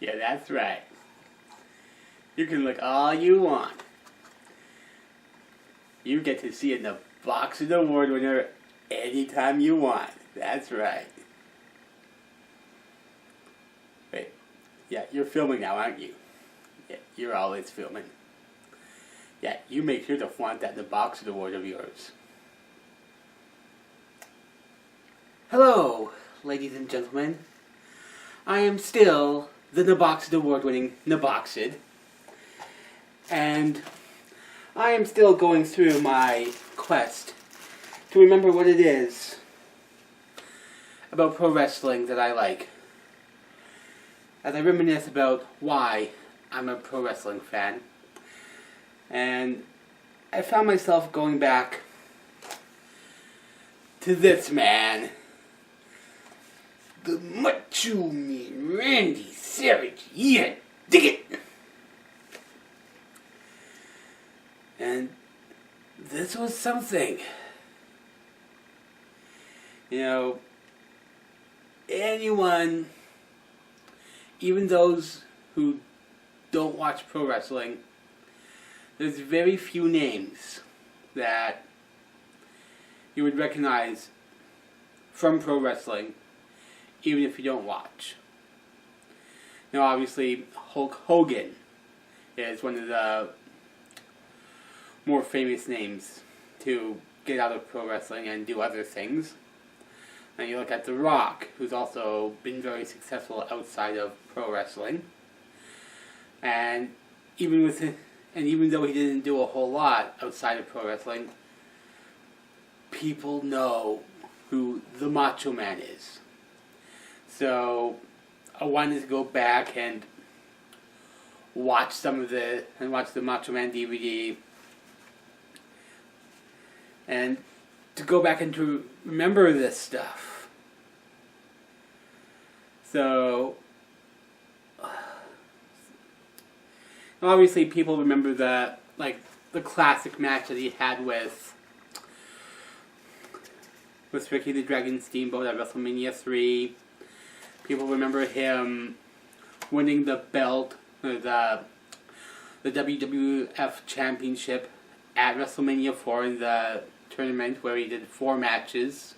Yeah, that's right. You can look all you want. You get to see in the box of the award winner anytime you want. That's right. Wait, yeah, you're filming now, aren't you? Yeah, you're always filming. Yeah, you make sure to flaunt that in the box of the award of yours. Hello, ladies and gentlemen. I am still the Naboxed award-winning Naboxed. And I am still going through my quest to remember what it is about pro wrestling that I like. As I reminisce about why I'm a pro wrestling fan. And I found myself going back to this man. The Macho Man, Randy Savage. Yeah, dig it! And this was something. You know, anyone, even those who don't watch pro wrestling, there's very few names that you would recognize from pro wrestling, even if you don't watch. Now, obviously, Hulk Hogan is one of the more famous names to get out of pro wrestling and do other things. And you look at The Rock, who's also been very successful outside of pro wrestling. And even though he didn't do a whole lot outside of pro wrestling, people know who the Macho Man is. So I wanted to go back and watch the Macho Man DVD, and to go back and to remember this stuff. So obviously people remember the classic match that he had with Ricky the Dragon Steamboat at WrestleMania 3. People remember him winning the belt, the WWF Championship at WrestleMania 4 in the tournament where he did 4 matches.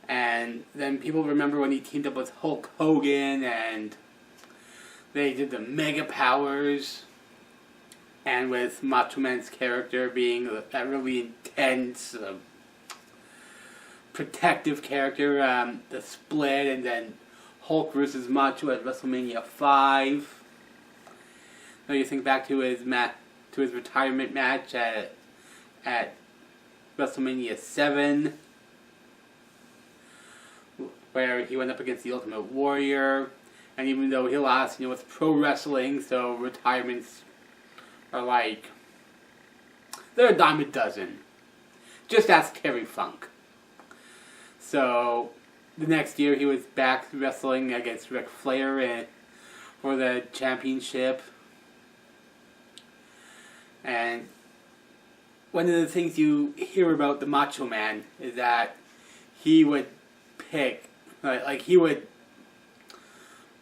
And then people remember when he teamed up with Hulk Hogan and they did the Mega Powers, and with Macho Man's character being that really intense, protective character, the split, and then Hulk versus Macho at WrestleMania 5. Now you think back to his retirement match at WrestleMania 7, where he went up against the Ultimate Warrior, and even though he lost, it's pro wrestling, so retirements are they're a dime a dozen. Just ask Terry Funk. So, the next year he was back wrestling against Ric Flair for the championship. And one of the things you hear about the Macho Man is that he would he would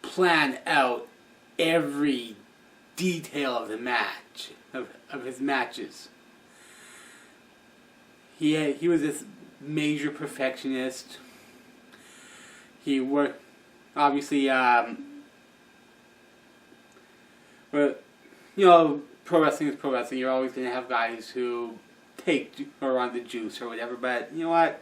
plan out every detail of the match, of his matches. He was this major perfectionist. He worked, obviously, pro wrestling is pro wrestling. You're always going to have guys who are on the juice or whatever, but you know what?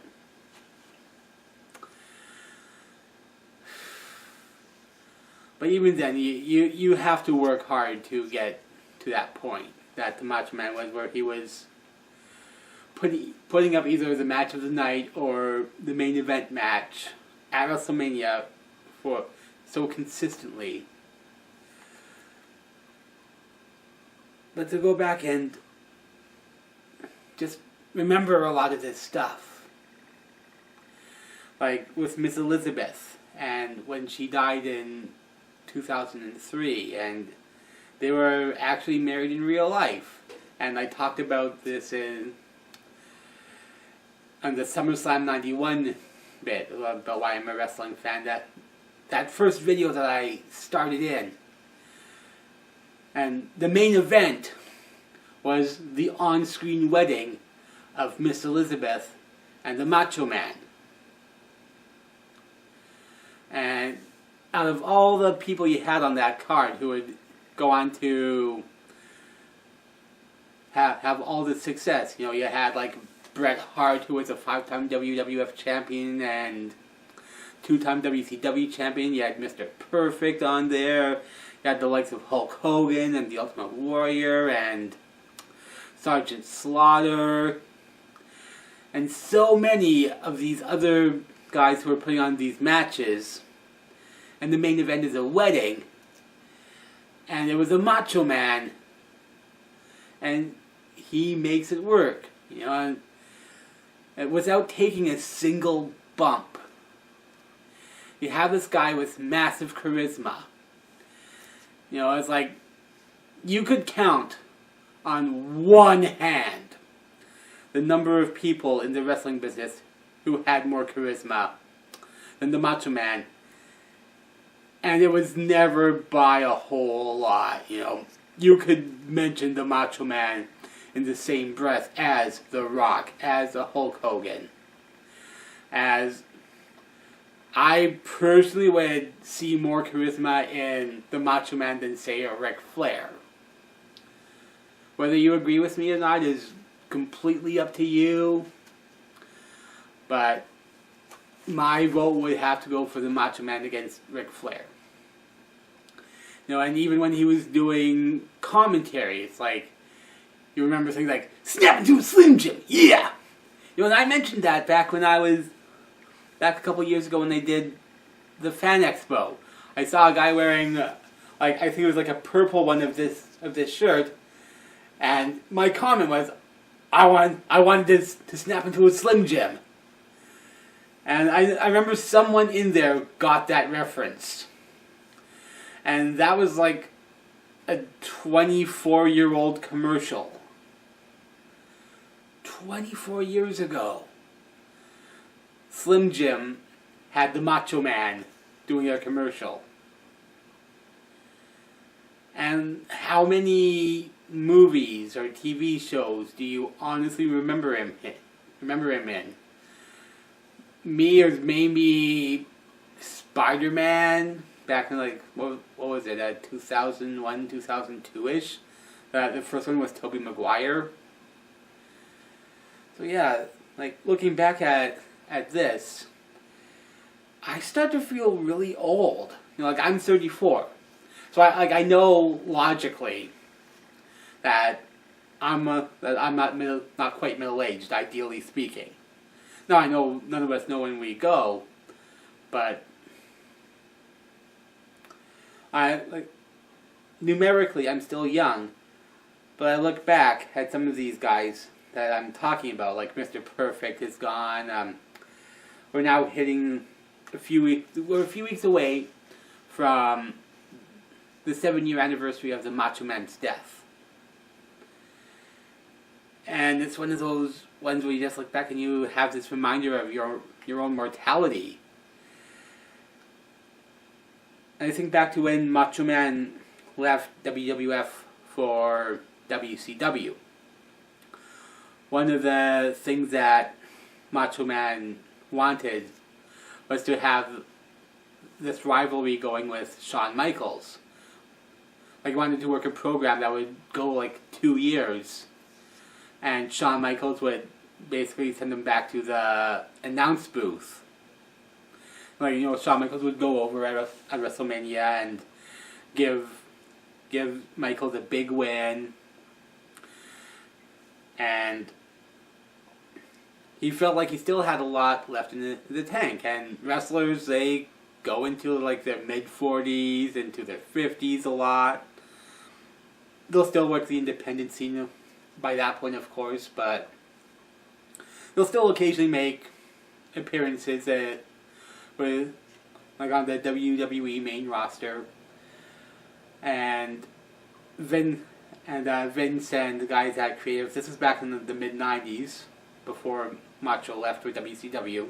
But even then, you have to work hard to get to that point that the Macho Man was, where he was putting up either the match of the night or the main event match at WrestleMania for so consistently. But to go back and just remember a lot of this stuff, like with Miss Elizabeth, and when she died in 2003, and they were actually married in real life. And I talked about this on the SummerSlam 91 bit about why I'm a wrestling fan, that that first video that I started in. And the main event was the on-screen wedding of Miss Elizabeth and the Macho Man. And out of all the people you had on that card who would go on to have all this success, you know, you had like Bret Hart, who was a 5-time WWF champion and 2-time WCW champion. You had Mr. Perfect on there. You had the likes of Hulk Hogan and the Ultimate Warrior and Sergeant Slaughter. And so many of these other guys who were putting on these matches. And the main event is a wedding. And it was a Macho Man. And he makes it work. You know, and without taking a single bump. You have this guy with massive charisma. You know, it's like you could count on one hand the number of people in the wrestling business who had more charisma than the Macho Man. And it was never by a whole lot, you know. You could mention the Macho Man in the same breath as The Rock, as a Hulk Hogan, as I personally would see more charisma in the Macho Man than, say, a Ric Flair. Whether you agree with me or not is completely up to you. But my vote would have to go for the Macho Man against Ric Flair. You know, and even when he was doing commentary, it's like, you remember things like, snap into a Slim Jim, yeah! You know, and I mentioned that back a couple years ago when they did the Fan Expo. I saw a guy wearing, I think it was like a purple one of this shirt, and my comment was, I wanted this to snap into a Slim Jim. And I remember someone in there got that reference. And that was like a 24-year-old commercial. 24 years ago. Slim Jim had the Macho Man doing a commercial. And how many movies or TV shows do you honestly remember him in? Me, it was maybe Spider-Man back in like, what was it, 2001, 2002-ish? The first one was Tobey Maguire. So yeah, like looking back at this, I start to feel really old. You know, like I'm 34. So I know logically that I'm not quite middle-aged, ideally speaking. Now I know none of us know when we go, but numerically I'm still young. But I look back at some of these guys that I'm talking about, like Mr. Perfect is gone. We're now hitting we're a few weeks away from the 7-year anniversary of the Macho Man's death. And it's one of those ones where you just look back and you have this reminder of your own mortality. And I think back to when Macho Man left WWF for WCW. One of the things that Macho Man wanted was to have this rivalry going with Shawn Michaels. Like, he wanted to work a program that would go like 2 years. And Shawn Michaels would basically send him back to the announce booth. Like, you know, Shawn Michaels would go over at WrestleMania and give Michaels a big win. And he felt like he still had a lot left in the tank. And wrestlers, they go into like their mid-40s, into their 50s a lot. They'll still work the independent scene by that point, of course, but they'll still occasionally make appearances with, like, on the WWE main roster. And Vince and the guys at Creative, this was back in the mid-90s, before Macho left for WCW,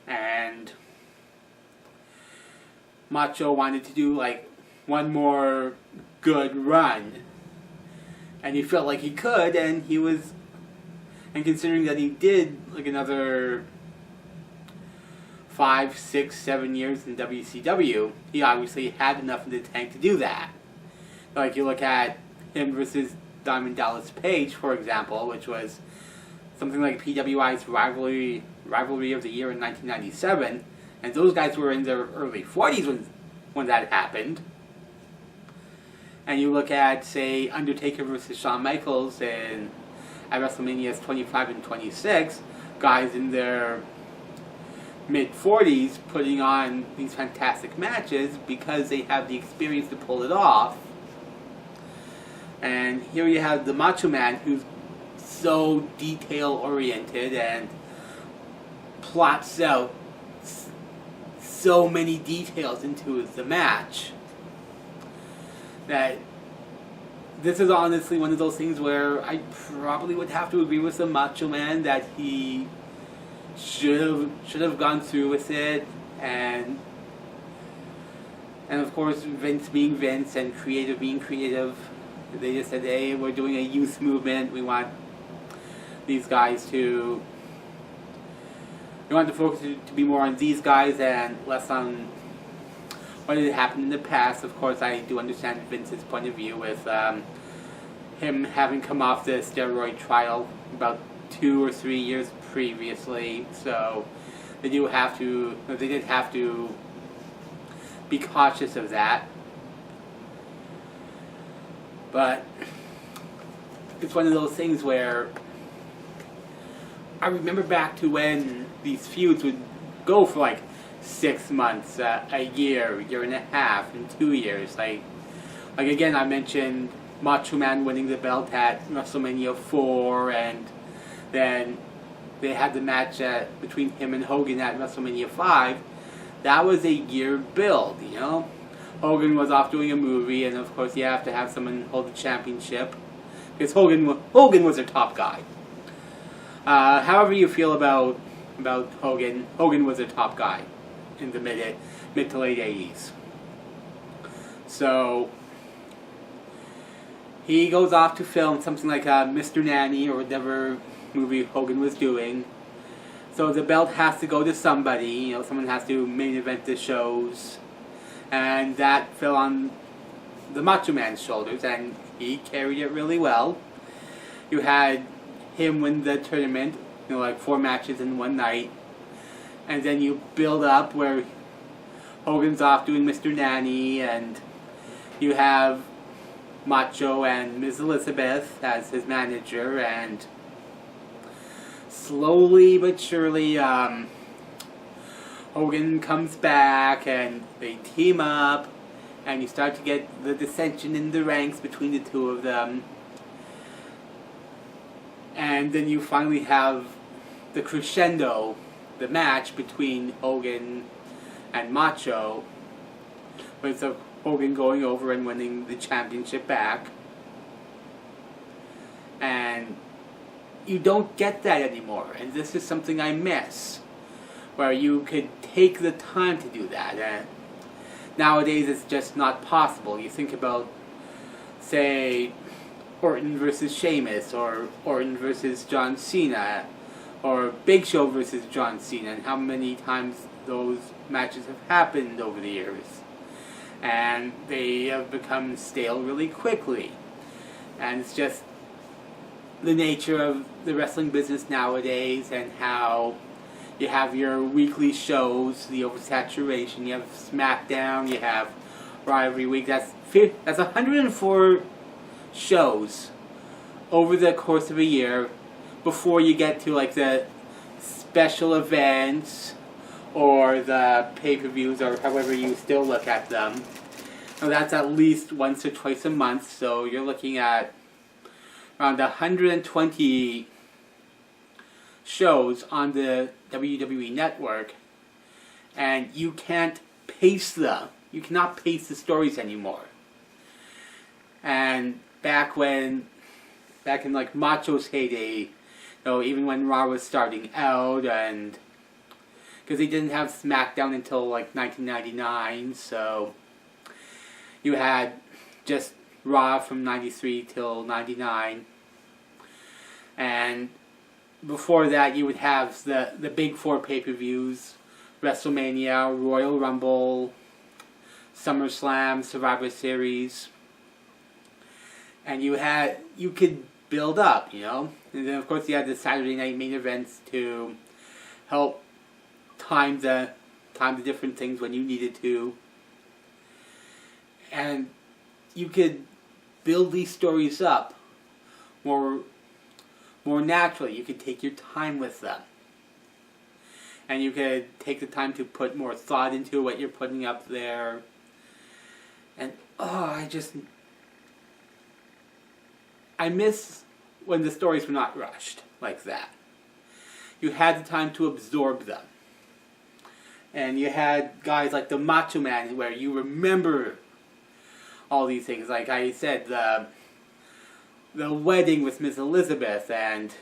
and Macho wanted to do like one more good run, and he felt like he could, and he was, and considering that he did like another 5, 6, 7 years in WCW, he obviously had enough in the tank to do that. Like you look at him versus Diamond Dallas Page, for example, which was something like PWI's rivalry of the year in 1997, and those guys were in their early 40s when that happened. And you look at, say, Undertaker versus Shawn Michaels at WrestleManias 25 and 26, guys in their mid-40s putting on these fantastic matches because they have the experience to pull it off. And here you have the Macho Man, who's so detail-oriented and plots out so many details into the match that this is honestly one of those things where I probably would have to agree with the Macho Man that he should have gone through with it, and of course Vince being Vince and creative being creative, they just said, hey, we're doing a youth movement, we want these guys to, we want the focus to be more on these guys and less on what had happened in the past. Of course, I do understand Vince's point of view with him having come off the steroid trial about 2 or 3 years previously, so they did have to be cautious of that. But it's one of those things where I remember back to when these feuds would go for like 6 months, a year and a half, and 2 years. Like again, I mentioned Macho Man winning the belt at WrestleMania 4, and then they had the match between him and Hogan at WrestleMania 5. That was a year build, you know. Hogan was off doing a movie, and of course you have to have someone hold the championship because Hogan was their top guy. However you feel about Hogan, Hogan was their top guy in the mid to late 80s. So he goes off to film something like Mr. Nanny or whatever movie Hogan was doing. So the belt has to go to somebody, you know, someone has to main event the shows. And that fell on the Macho Man's shoulders, and he carried it really well. You had him win the tournament, you know, like 4 matches in one night. And then you build up where Hogan's off doing Mr. Nanny, and you have Macho and Ms. Elizabeth as his manager, and slowly but surely, Hogan comes back and they team up, and you start to get the dissension in the ranks between the two of them. And then you finally have the crescendo, the match between Hogan and Macho, with Hogan going over and winning the championship back. And you don't get that anymore, and this is something I miss, where you could take the time to do that. And nowadays it's just not possible. You think about, say, Orton versus Sheamus, or Orton versus John Cena, or Big Show versus John Cena, and how many times those matches have happened over the years. And they have become stale really quickly. And it's just the nature of the wrestling business nowadays, and how you have your weekly shows, the oversaturation. You have SmackDown, you have Raw every week. That's 104 shows over the course of a year before you get to like the special events or the pay-per-views, or however you still look at them. Now that's at least once or twice a month, so you're looking at around 120 shows on the WWE Network, and you can't pace them. You cannot pace the stories anymore. And back in like Macho's heyday, you know, even when Raw was starting out, and because they didn't have SmackDown until like 1999, so you had just Raw from 93 till 99, and before that you would have the big four pay-per-views: WrestleMania, Royal Rumble, SummerSlam, Survivor Series, and you could build up, you know, and then of course you had the Saturday night main events to help time the different things when you needed to, and you could build these stories up more naturally. You could take your time with them, and you could take the time to put more thought into what you're putting up there. And I miss when the stories were not rushed like that. You had the time to absorb them. And you had guys like the Macho Man, where you remember all these things. Like I said, the wedding with Miss Elizabeth, and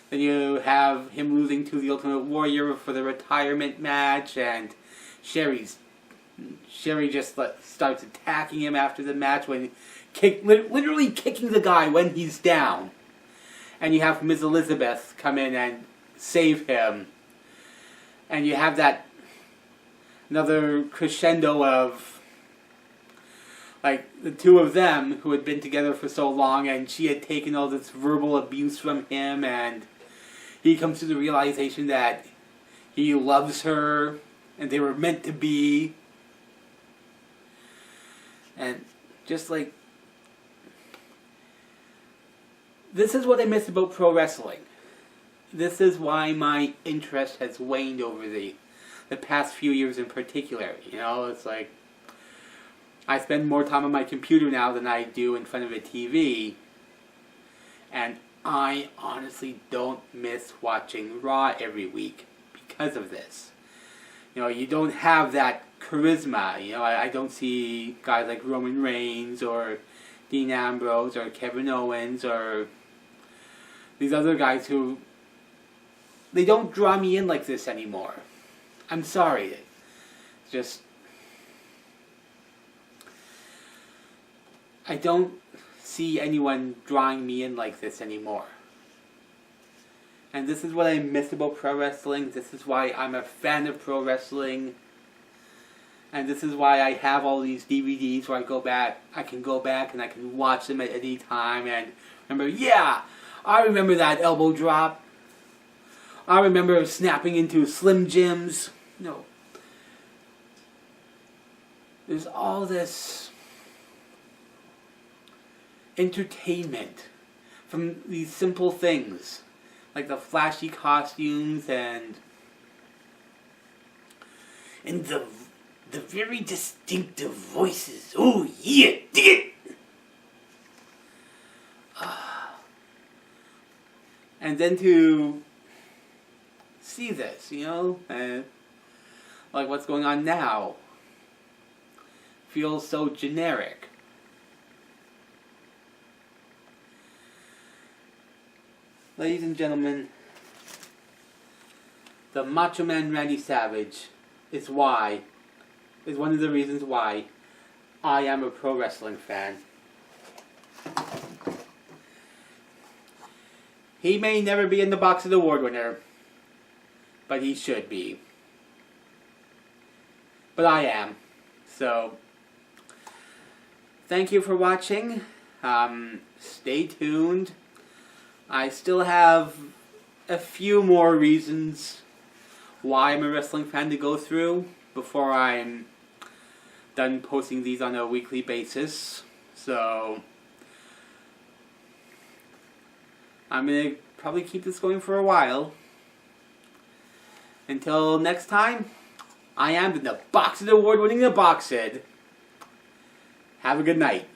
then you have him losing to the Ultimate Warrior for the retirement match, and Sherry just starts attacking him after the match, when literally kicking the guy when he's down. And you have Miss Elizabeth come in and save him. And you have that another crescendo of like the two of them who had been together for so long, and she had taken all this verbal abuse from him, and he comes to the realization that he loves her and they were meant to be. And just like, this is what I miss about pro wrestling. This is why my interest has waned over the past few years in particular. You know, it's like I spend more time on my computer now than I do in front of a TV, and I honestly don't miss watching Raw every week because of this. You know, you don't have that charisma. You know, I don't see guys like Roman Reigns or Dean Ambrose or Kevin Owens or these other guys who, they don't draw me in like this anymore. I'm sorry. It's just, I don't see anyone drawing me in like this anymore. And this is what I miss about pro wrestling. This is why I'm a fan of pro wrestling. And this is why I have all these DVDs where I can go back and I can watch them at any time and remember, yeah, I remember that elbow drop. I remember snapping into Slim Jims. No. There's all this entertainment from these simple things, like the flashy costumes and the very distinctive voices. Oh yeah, dig it! And then to see this, you know, like what's going on now, feels so generic. Ladies and gentlemen, the Macho Man Randy Savage is one of the reasons why I am a pro wrestling fan. He may never be in the Boxing Award winner, but he should be. But I am. So, thank you for watching. Stay tuned. I still have a few more reasons why I'm a wrestling fan to go through before I'm done posting these on a weekly basis. So, I'm going to probably keep this going for a while. Until next time, I am the Boxing Award winning The Boxed. Have a good night.